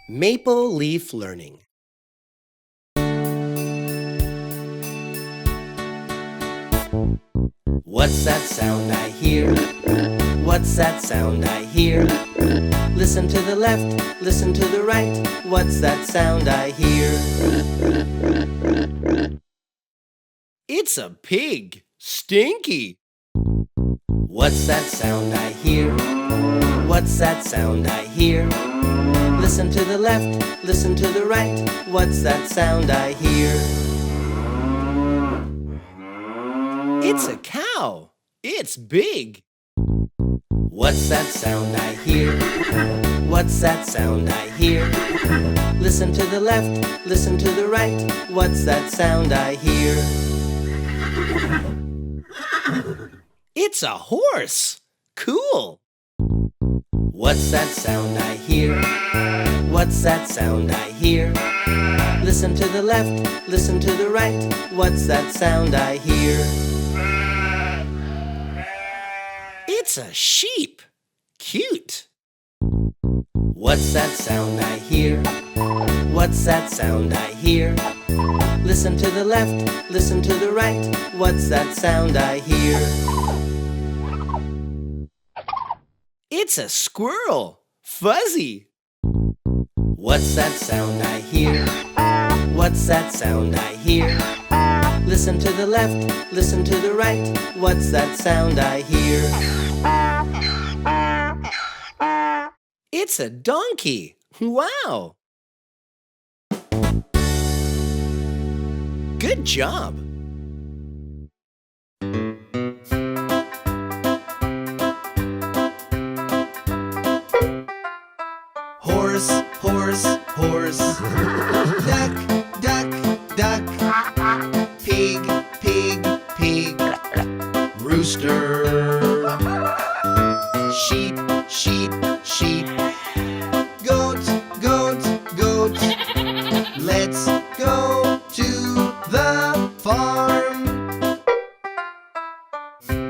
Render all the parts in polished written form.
Maple leaf learning. What's that sound I hear? What's that sound I hear? Listen to the left, listen to the right. What's that sound I hear? It's a pig. Stinky. What's that sound I hear? What's that sound I hear? Listen to the left, listen to the right. What's that sound I hear? It's a cow. It's big. What's that sound I hear? What's that sound I hear? Listen to the left, listen to the right. What's that sound I hear? It's a horse. Cool. What's that sound I hear? What's that sound I hear? Listen to the left, listen to the right. What's that sound I hear? It's a sheep. Cute. What's that sound I hear? What's that sound I hear? Listen to the left, listen to the right. What's that sound I hear? It's a squirrel. Fuzzy. What's that sound I hear? What's that sound I hear? Listen to the left, listen to the right. What's that sound I hear? It's a donkey. Wow! Good job! Horse, horse, horse. Duck, duck, duck. Pig, pig, pig. Rooster. Sheep, sheep, sheep. Goat, goat, goat. Let's go to the farm.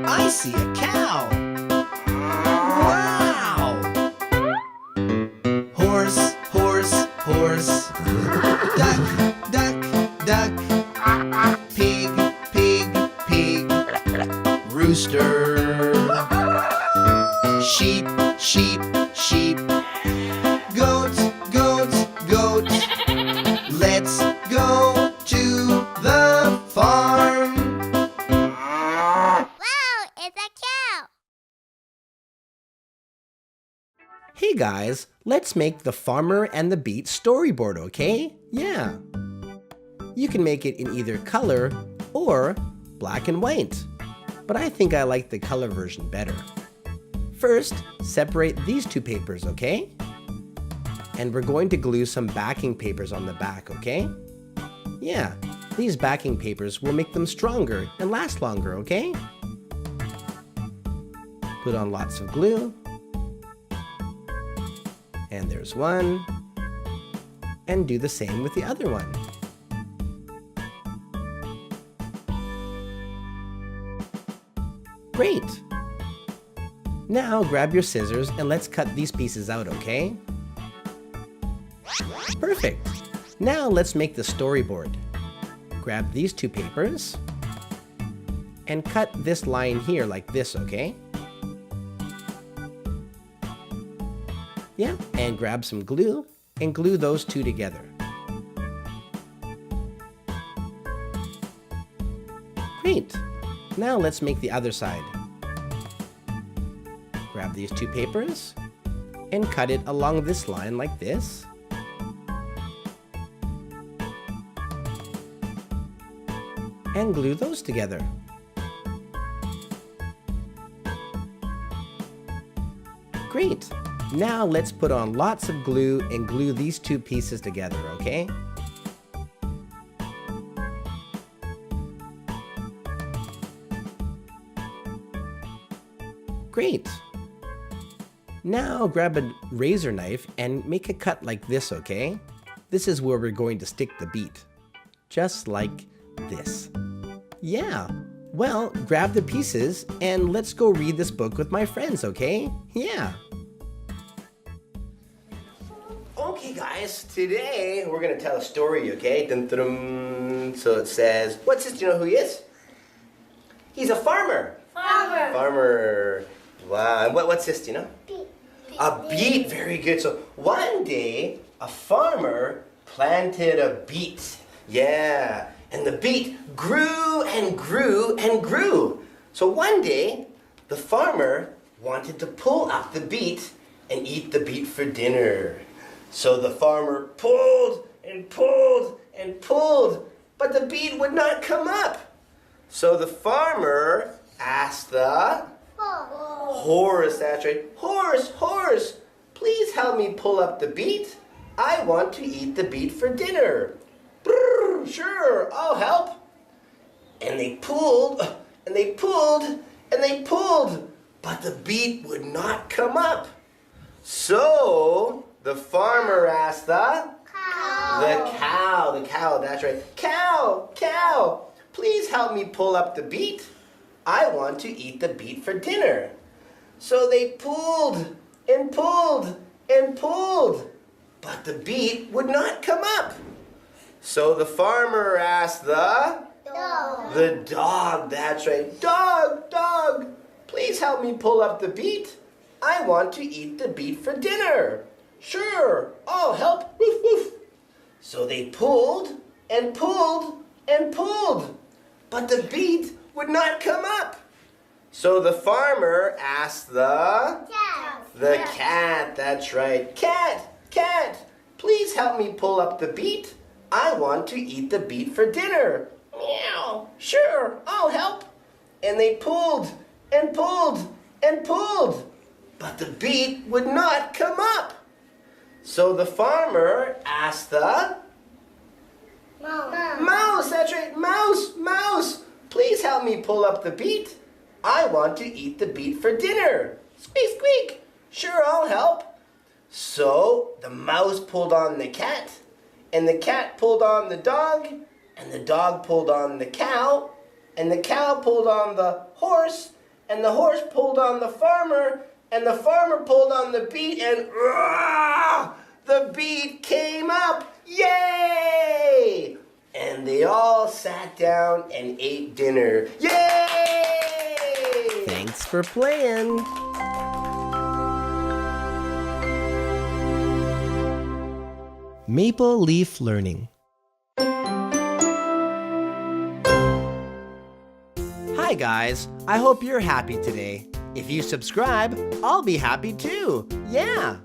I see a cow. Wow! Horse, horse, horse. Duck, duck, duck. Pig, pig, pig. Rooster. Sheep, sheep, sheep. Goat, goat, goat. Let's go to the farm. Wow, it's a cow! Hey guys, let's make the Farmer and the Beet storyboard, okay? Yeah. You can make it in either color or black and white, but I think I like the color version better. First, separate these two papers, okay? And we're going to glue some backing papers on the back, okay? Yeah, these backing papers will make them stronger and last longer, okay? Put on lots of glue. And there's one. And do the same with the other one. Great! Now grab your scissors and let's cut these pieces out, okay? Perfect! Now let's make the storyboard. Grab these two papers and cut this line here like this, okay? Yeah, and grab some glue and glue those two together. Great! Now let's make the other side. Grab these two papers and cut it along this line like this. And glue those together. Great! Now let's put on lots of glue and glue these two pieces together, okay? Great! Now grab a razor knife and make a cut like this, okay? This is where we're going to stick the beet. Just like this. Yeah! Well, grab the pieces and let's go read this book with my friends, okay? Yeah! Okay, guys, today we're going to tell a story, okay? Dun, dun, dun. So it says, what's this? Do you know who he is? He's a farmer. Farmer. Wow. And what's this? Do you know? Beet. A beet. Very good. So one day, a farmer planted a beet. Yeah. And the beet grew and grew and grew. So one day, the farmer wanted to pull up the beet and eat the beet for dinner. So the farmer pulled and pulled and pulled, but the beet would not come up. So the farmer asked the horse, that's right, horse, please help me pull up the beet. I want to eat the beet for dinner. Brrr, sure, I'll help. And they pulled, and they pulled, and they pulled, but the beet would not come up. So the farmer asked the cow, that's right. Cow, please help me pull up the beet. I want to eat the beet for dinner. So they pulled and pulled and pulled, but the beet would not come up. So the farmer asked the dog, that's right. Dog, please help me pull up the beet. I want to eat the beet for dinner. Sure, I'll help. Woof, woof. So they pulled and pulled and pulled, but the beet would not come up. So the farmer asked the cat, that's right. Cat, please help me pull up the beet. I want to eat the beet for dinner. Meow, sure, I'll help. And they pulled and pulled and pulled, but the beet would not come up. So the farmer asked the mouse, that's right, mouse, please help me pull up the beet. I want to eat the beet for dinner. Squeak, squeak, sure, I'll help. So the mouse pulled on the cat, and the cat pulled on the dog, and the dog pulled on the cow, and the cow pulled on the horse, and the horse pulled on the farmer, and the farmer pulled on the beet, and the beet came up. Yay! And they all sat down and ate dinner. Yay! Thanks for playing. Maple Leaf Learning. Hi guys, I hope you're happy today. If you subscribe, I'll be happy too. Yeah!